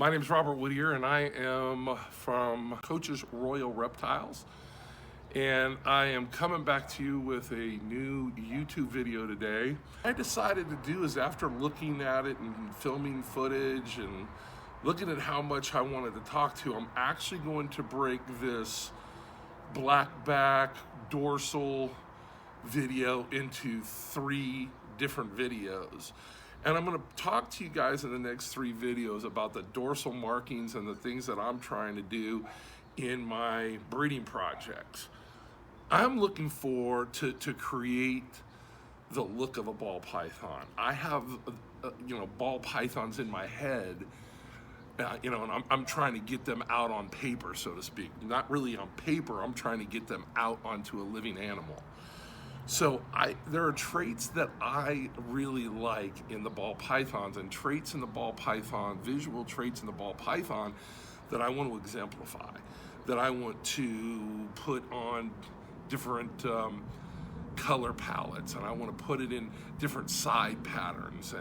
My name is Robert Whittier, and I am from Coach's Royal Reptiles. And I am coming back to you with a new YouTube video today. I decided to do is, after looking at it and filming footage and looking at how much I wanted to talk to, I'm actually going to break this blackback dorsal video into 3 different videos. And I'm going to talk to you guys in the next 3 videos about the dorsal markings and the things that I'm trying to do in my breeding projects. I'm looking to create the look of a ball python. I have ball pythons in my head, and I'm trying to get them out on paper, so to speak. Not really on paper, I'm trying to get them out onto a living animal. So there are traits that I really like in the ball pythons, and traits in the ball python, visual traits in the ball python that I want to exemplify, that I want to put on different color palettes, and I want to put it in different side patterns.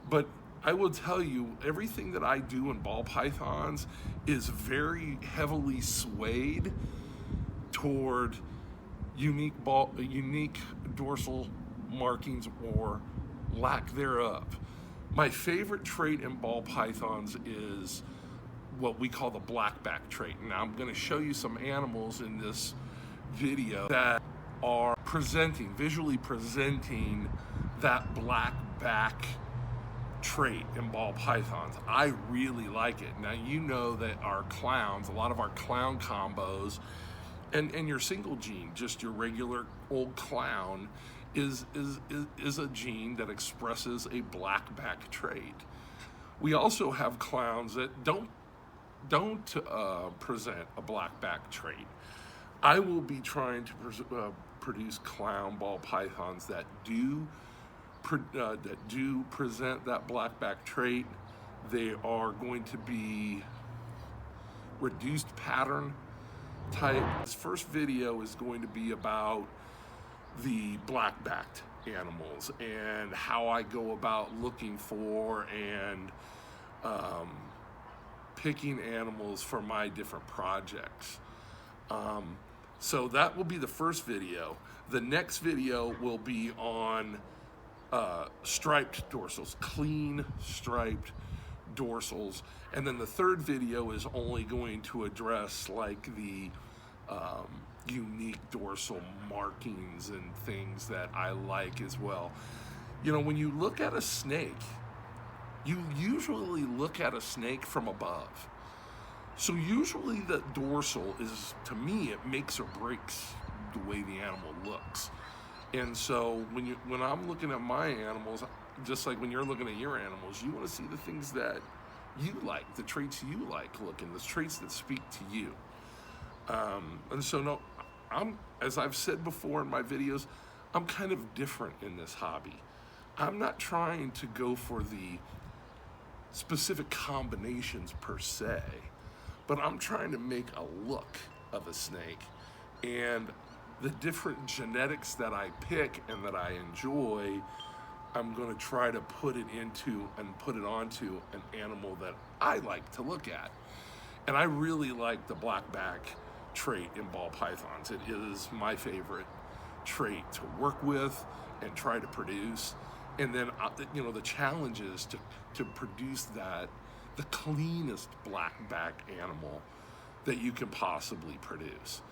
But I will tell you, everything that I do in ball pythons is very heavily swayed toward unique dorsal markings or lack thereof. My favorite trait in ball pythons is what we call the blackback trait. Now I'm going to show you some animals in this video that are visually presenting that blackback trait in ball pythons. I really like it. Now, you know that our clowns, a lot of our clown combos, and your single gene, just your regular old clown, is a gene that expresses a blackback trait. We also have clowns that don't present a blackback trait. I will be trying to produce clown ball pythons that do present that blackback trait. They are going to be reduced pattern type. This first video is going to be about the black-backed animals and how I go about looking for and picking animals for my different projects. So that will be the first video. The next video will be on striped dorsals, clean striped dorsals, and then the third video is only going to address like the unique dorsal markings and things that I like as well. You know, when you look at a snake, you usually look at a snake from above. So usually the dorsal is, to me, it makes or breaks the way the animal looks. And so when I'm looking at my animals, just like when you're looking at your animals, you want to see the things that you like, the traits you like looking, the traits that speak to you. And so as I've said before in my videos, I'm kind of different in this hobby. I'm not trying to go for the specific combinations per se, but I'm trying to make a look of a snake, and the different genetics that I pick and that I enjoy, I'm going to try to put it onto an animal that I like to look at. And I really like the blackback trait in ball pythons. It is my favorite trait to work with and try to produce. And then, the challenge is to produce the cleanest blackback animal that you can possibly produce.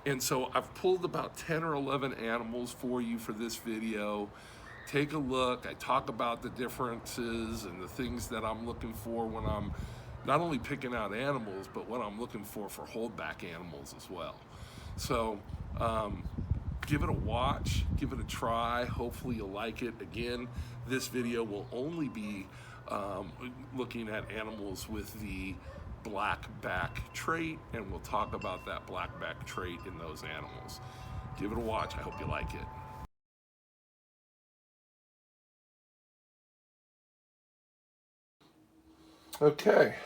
And so I've pulled about 10 or 11 animals for you for this video. Take a look. I talk about the differences and the things that I'm looking for when I'm not only picking out animals, but what I'm looking for holdback animals as well. So give it a watch, give it a try. Hopefully you'll like it. Again, this video will only be looking at animals with the blackback trait, and we'll talk about that blackback trait in those animals. Give it a watch. I hope you like it. Okay.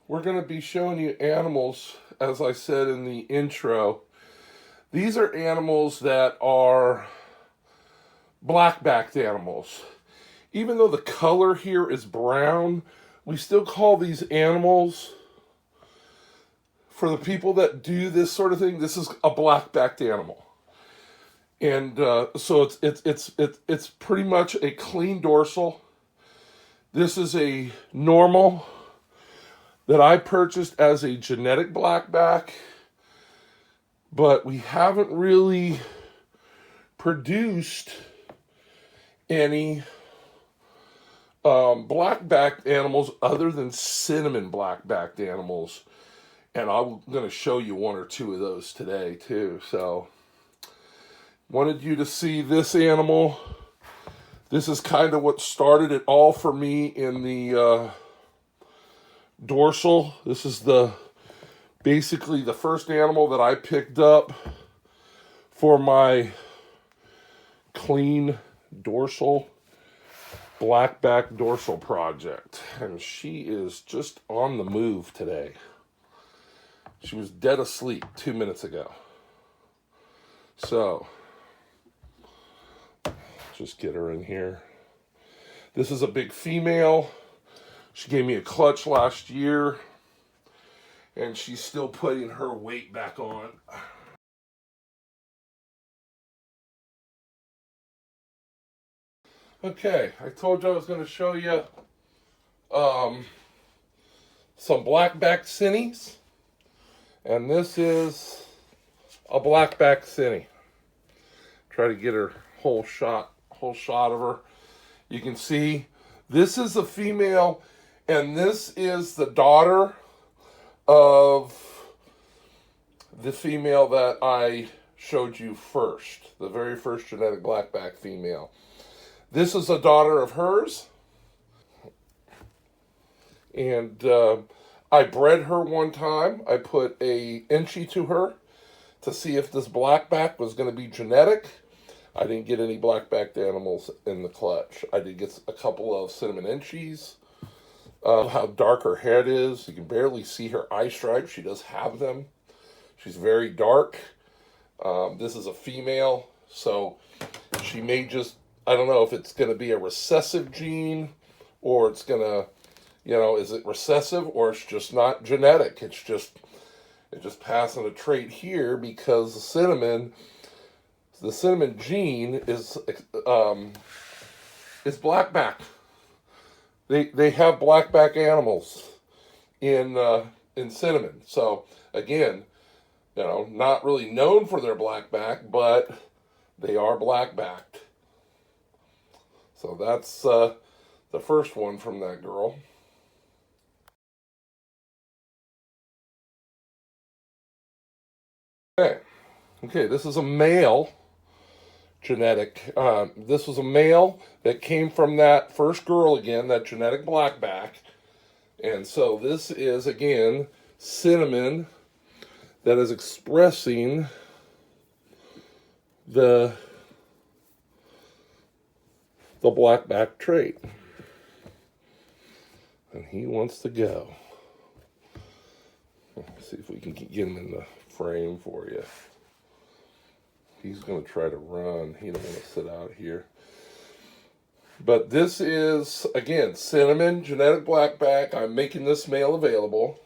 We're going to be showing you animals, as I said in the intro. These are animals that are black-backed animals. even though the color here is brown, we still call these animals, for the people that do this sort of thing, this is a black-backed animal. And so it's pretty much a clean dorsal. This is a normal that I purchased as a genetic blackback, but we haven't really produced any black-backed animals other than cinnamon black-backed animals. And I'm going to show you one or two of those today too. So, wanted you to see this animal. This is kind of what started it all for me in the dorsal. This is basically the first animal that I picked up for my clean dorsal, blackback dorsal project. And she is just on the move today. She was dead asleep 2 minutes ago. So, just get her in here. This is a big female. She gave me a clutch last year, and she's still putting her weight back on. Okay, I told you I was going to show you some blackback cinnies. And this is a blackback cinny. Try to get her whole shot of her. You can see this is a female, and this is the daughter of the female that I showed you first, the very first genetic blackback female. This is a daughter of hers, and I bred her one time. I put a inchie to her to see if this blackback was going to be genetic. I didn't get any blackbacked animals in the clutch. I did get a couple of cinnamon inchies. How dark her head is. You can barely see her eye stripes. She does have them. She's very dark. This is a female, so she may just, I don't know if it's going to be a recessive gene or it's going to, is it recessive or it's just not genetic? It's just passing a trait here because the cinnamon gene is blackback. They have blackback animals in cinnamon. So again, not really known for their blackback, but they are blackbacked. So that's the first one from that girl. Okay, this is a male genetic. This was a male that came from that first girl again, that genetic blackback. And so this is, again, cinnamon that is expressing the blackback trait. And he wants to go. Let's see if we can get him in the frame for you. He's going to try to run. He don't want to sit out here. But this is, again, cinnamon, genetic blackback. I'm making this male available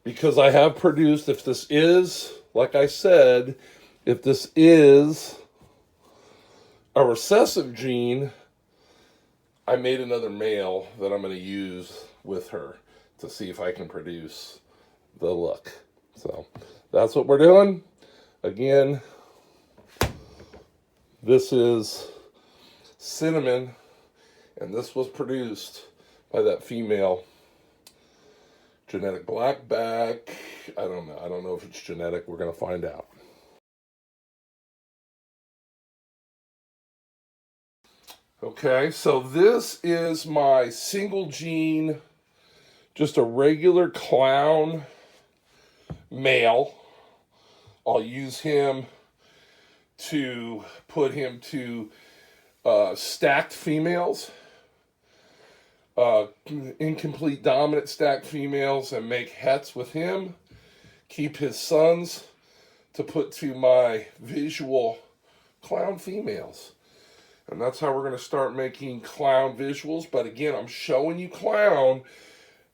because I have produced, if this is, like I said, if this is a recessive gene, I made another male that I'm going to use with her to see if I can produce the look. So that's what we're doing. Again, this is cinnamon, and this was produced by that female genetic blackback. I don't know if it's genetic. We're going to find out. Okay, so this is my single gene, just a regular clown male. I'll use him to put him to stacked females, incomplete dominant stacked females, and make hets with him. Keep his sons to put to my visual clown females. And that's how we're going to start making clown visuals. But again, I'm showing you clown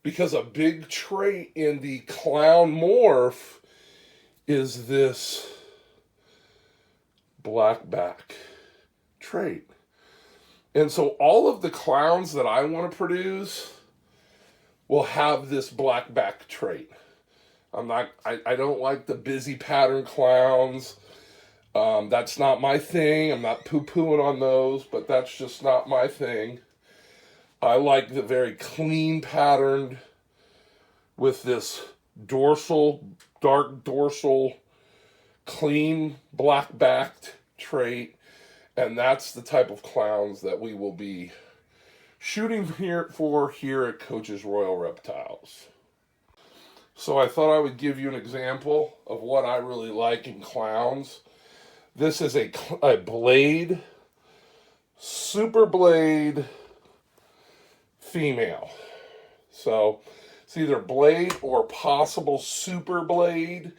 because a big trait in the clown morph is this blackback trait. And so all of the clowns that I want to produce will have this blackback trait. I don't like the busy pattern clowns. That's not my thing. I'm not poo-pooing on those, but that's just not my thing. I like the very clean patterned with this dorsal, dark dorsal, clean black-backed trait. And that's the type of clowns that we will be shooting here at Coach's Royal Reptiles. So I thought I would give you an example of what I really like in clowns. This is a blade, super blade female. So it's either blade or possible super blade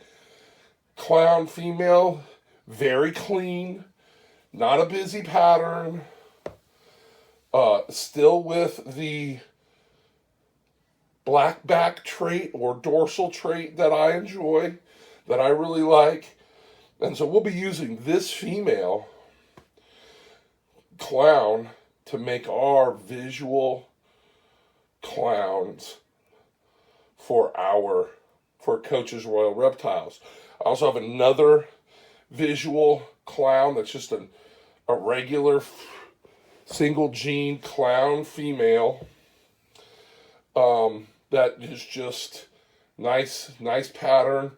clown female. Very clean, not a busy pattern. Still with the blackback trait or dorsal trait that I enjoy, that I really like. And so we'll be using this female clown to make our visual clowns for Coach's Royal Reptiles. I also have another visual clown that's just a regular single gene clown female. That is just nice pattern,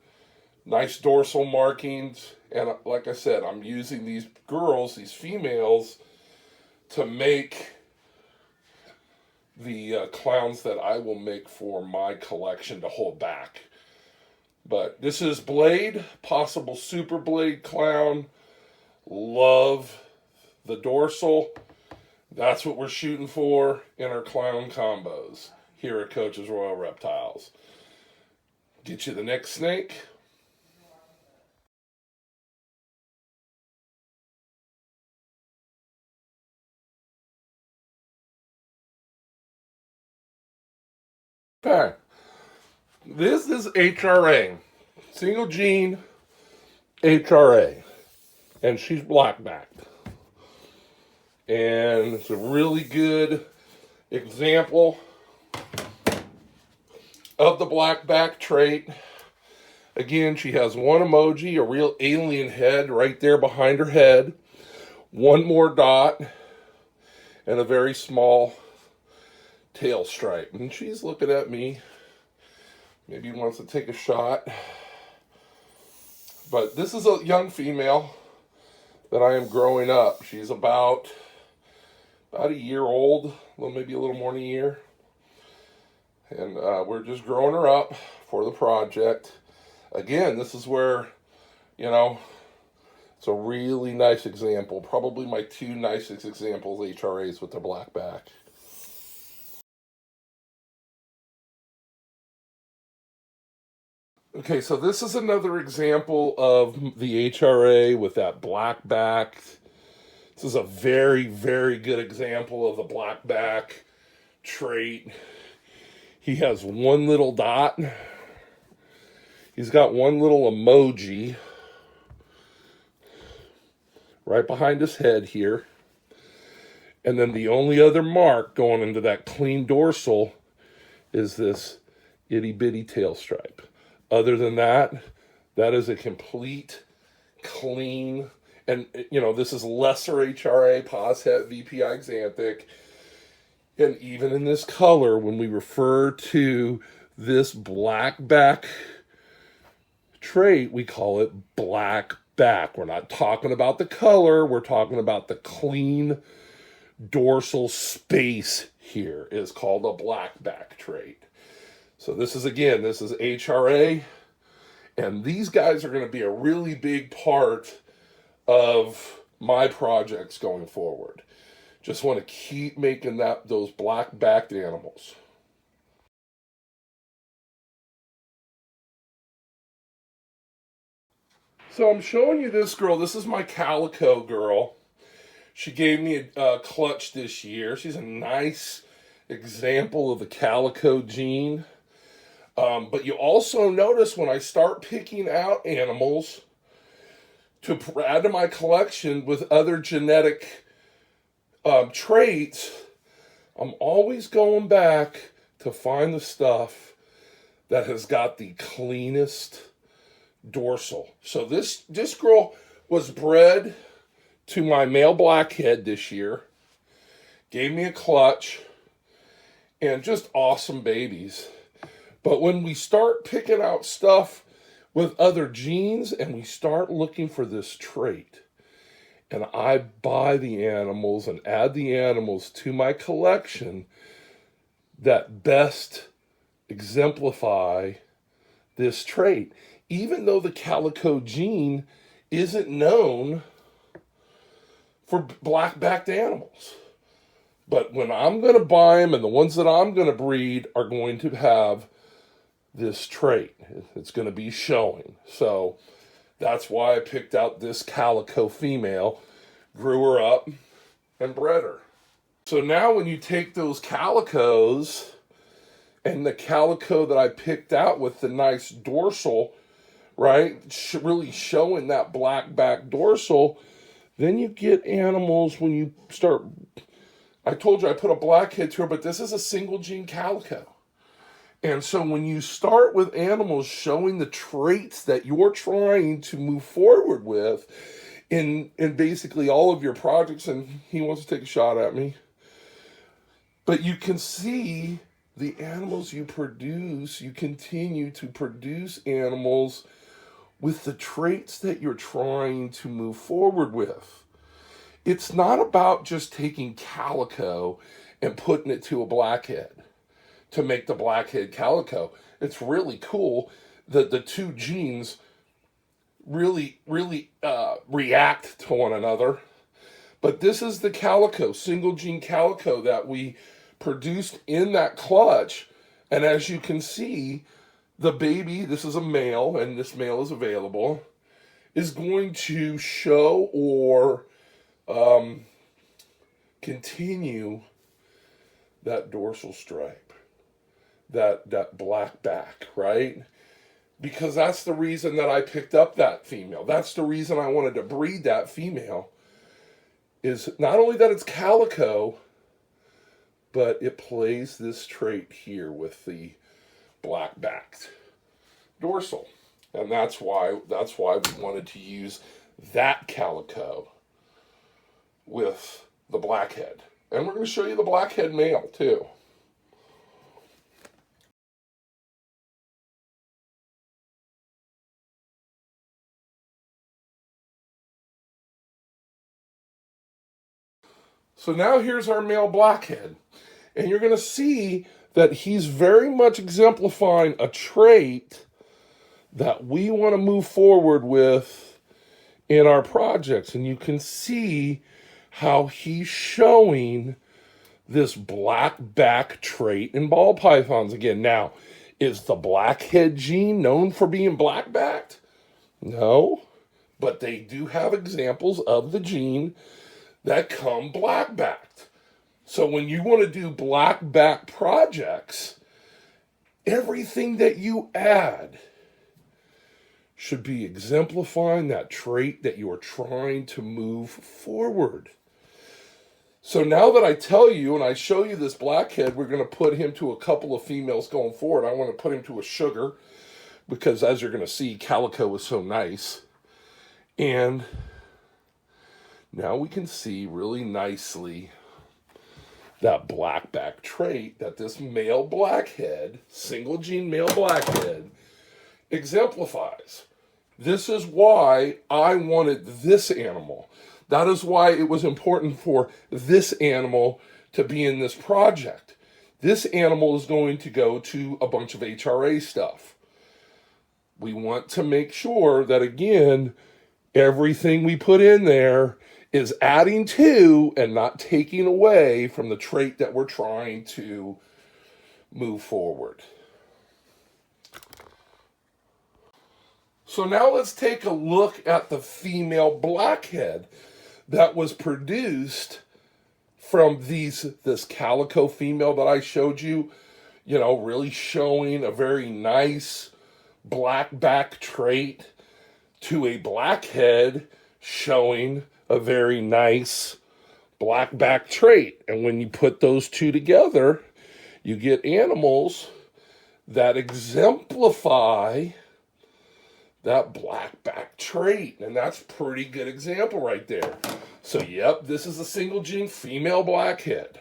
nice dorsal markings, and like I said, I'm using these females, to make the clowns that I will make for my collection to hold back. But this is blade, possible super blade clown. Love the dorsal. That's what we're shooting for in our clown combos here at Coach's Royal Reptiles. Get you the next snake. Okay. This is HRA. Single gene HRA. And she's black-backed. And it's a really good example of the blackback trait. Again, she has one emoji, a real alien head right there behind her head. One more dot, and a very small tail stripe. And she's looking at me. Maybe wants to take a shot. But this is a young female that I am growing up. She's about a year old, maybe a little more than a year. And we're just growing her up for the project. Again, this is where, it's a really nice example. Probably my two nicest examples, HRAs with the blackback. Okay, so this is another example of the HRA with that blackback. This is a very, very good example of the blackback trait. He has one little dot. He's got one little emoji right behind his head here. And then the only other mark going into that clean dorsal is this itty bitty tail stripe. Other than that, that is a complete, clean, and this is lesser HRA, poshet, VPI xanthic. And even in this color, when we refer to this blackback trait, we call it blackback. We're not talking about the color, we're talking about the clean dorsal space here is called a blackback trait. So this is HRA, and these guys are going to be a really big part of my projects going forward. Just want to keep making those black-backed animals. So I'm showing you this girl. This is my Calico girl. She gave me a clutch this year. She's a nice example of the Calico gene. But you also notice when I start picking out animals to add to my collection with other genetic traits, I'm always going back to find the stuff that has got the cleanest dorsal. So this girl was bred to my male blackhead this year, gave me a clutch, and just awesome babies. But when we start picking out stuff with other genes and we start looking for this trait, and I buy the animals and add the animals to my collection that best exemplify this trait, even though the Calico gene isn't known for black-backed animals. But when I'm going to buy them, and the ones that I'm going to breed are going to have this trait. It's going to be showing. So that's why I picked out this Calico female, grew her up, and bred her. So now when you take those Calicos and the Calico that I picked out with the nice dorsal, right, really showing that black back dorsal, then you get animals when you start. I told you I put a blackhead to her, but this is a single gene Calico. And so when you start with animals showing the traits that you're trying to move forward with in basically all of your projects, and he wants to take a shot at me, but you can see the animals you produce, you continue to produce animals with the traits that you're trying to move forward with. It's not about just taking Calico and putting it to a blackhead to make the blackhead Calico. It's really cool that the two genes really react to one another. But this is the Calico, single gene Calico that we produced in that clutch. And as you can see, the baby, this is a male, and this male is available, is going to show or continue that dorsal stripe. That black back, right? Because that's the reason that I picked up that female. That's the reason I wanted to breed that female, is not only that it's Calico, but it plays this trait here with the black-backed dorsal. And that's why we wanted to use that Calico with the blackhead. And we're going to show you the blackhead male too. So now here's our male blackhead. And you're going to see that he's very much exemplifying a trait that we want to move forward with in our projects. And you can see how he's showing this black back trait in ball pythons. Again, now, is the blackhead gene known for being black-backed? No, but they do have examples of the gene that come black-backed. So when you want to do black-back projects, everything that you add should be exemplifying that trait that you are trying to move forward. So now that I tell you and I show you this blackhead, we're going to put him to a couple of females going forward. I want to put him to a sugar because, as you're going to see, Calico is so nice. And now we can see really nicely that blackback trait that this male blackhead, single gene male blackhead, exemplifies. This is why I wanted this animal. That is why it was important for this animal to be in this project. This animal is going to go to a bunch of HRA stuff. We want to make sure that, again, everything we put in there is adding to and not taking away from the trait that we're trying to move forward. So now let's take a look at the female blackhead that was produced from this Calico female that I showed you, you know, really showing a very nice blackback trait, to a Blackhead showing a very nice blackback trait. And when you put those two together, you get animals that exemplify that blackback trait. And that's a pretty good example right there. So, yep, this is a single gene female Blackhead.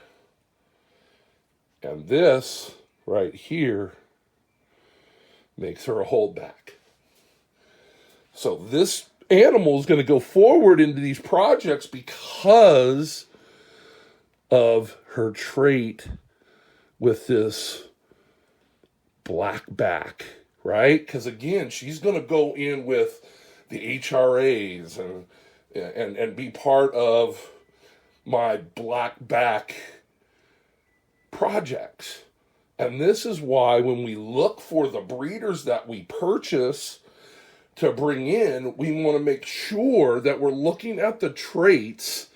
And this right here makes her a holdback. So this animal is going to go forward into these projects because of her trait with this blackback, right? Because again, she's going to go in with the HRAs and be part of my blackback projects. And this is why when we look for the breeders that we purchase to bring in, we want to make sure that we're looking at the traits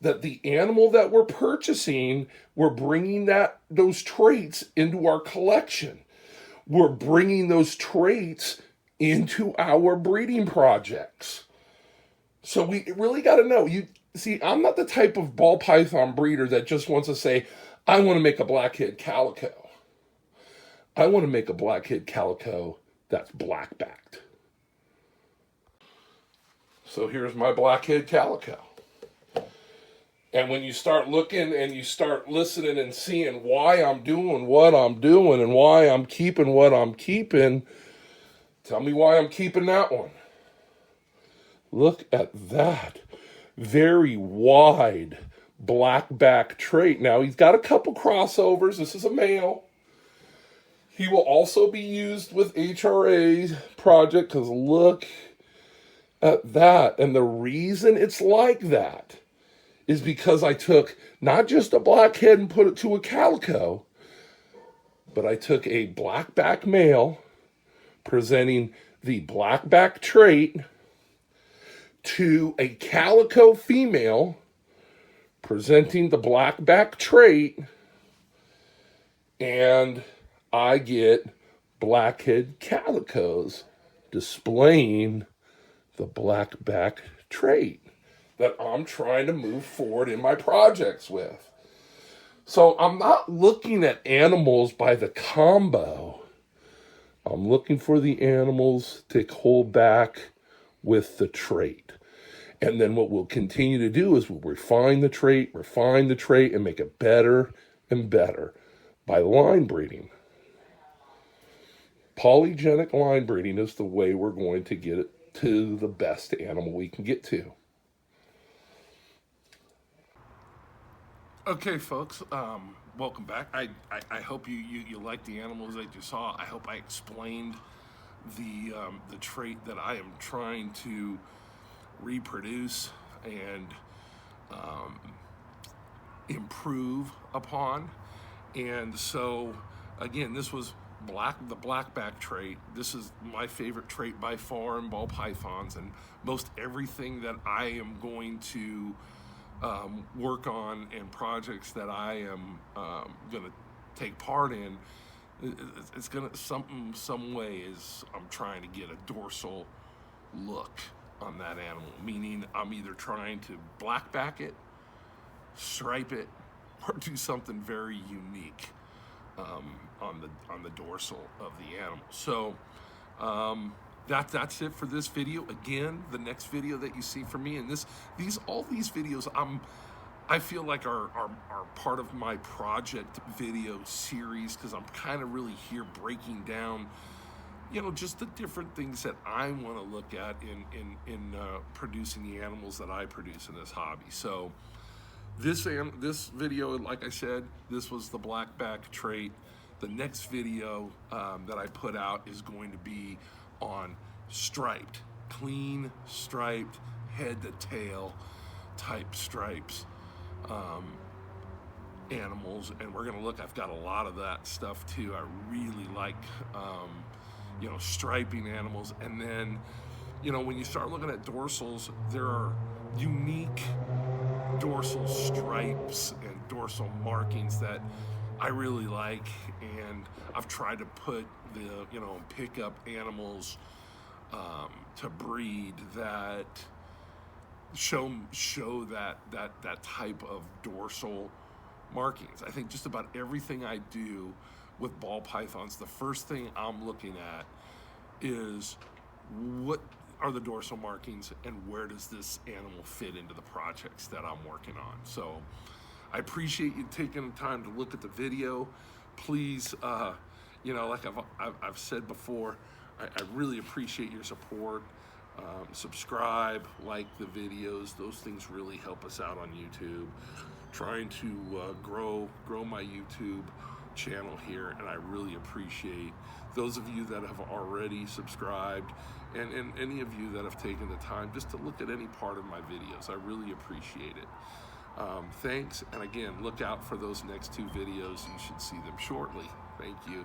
that the animal that we're purchasing, we're bringing those traits into our collection. We're bringing those traits into our breeding projects. So we really got to know. You see, I'm not the type of ball python breeder that just wants to say, I want to make a Blackhead Calico. I want to make a Blackhead Calico that's black-backed. So here's my Blackhead Calico. And when you start looking and you start listening and seeing why I'm doing what I'm doing and why I'm keeping what I'm keeping, tell me why I'm keeping that one. Look at that. Very wide blackback trait. Now, he's got a couple crossovers. This is a male. He will also be used with HRA project because look at that. And the reason it's like that is because I took not just a Blackhead and put it to a Calico, but I took a blackback male presenting the blackback trait to a Calico female presenting the blackback trait, and I get Blackhead Calicos displaying the blackback trait that I'm trying to move forward in my projects with. So I'm not looking at animals by the combo. I'm looking for the animals to hold back with the trait. And then what we'll continue to do is we'll refine the trait, and make it better and better by line breeding. Polygenic line breeding is the way we're going to get it to the best animal we can get to. Okay, folks, welcome back. I hope you like the animals that you saw. I hope I explained the trait that I am trying to reproduce and improve upon. And so, again, this was the blackback trait. This is my favorite trait by far in ball pythons, and most everything that I am going to work on and projects that I am going to take part in, it's going to some way is I'm trying to get a dorsal look on that animal, meaning I'm either trying to blackback it, stripe it, or do something very unique on the dorsal of the animal. So that's it for this video. Again, the next video that you see from me, and all these videos I feel like are part of my project video series, because I'm kind of really here breaking down, just the different things that I want to look at in producing the animals that I produce in this hobby. So this video, like I said, this was the blackback trait. The next video that I put out is going to be on striped, clean striped, head to tail type stripes animals, and we're gonna look. I've got a lot of that stuff too. I really like striping animals. And then when you start looking at dorsals, there are unique dorsal stripes and dorsal markings that I really like, and I've tried to put pick up animals to breed that show that type of dorsal markings. I think just about everything I do with ball pythons, the first thing I'm looking at is what are the dorsal markings and where does this animal fit into the projects that I'm working on. So I appreciate you taking the time to look at the video. Please, like I've said before, I really appreciate your support. Subscribe, like the videos. Those things really help us out on YouTube. Trying to grow my YouTube channel here, and I really appreciate those of you that have already subscribed, and any of you that have taken the time just to look at any part of my videos. I really appreciate it. Thanks, and again, look out for those next 2 videos. You should see them shortly. Thank you.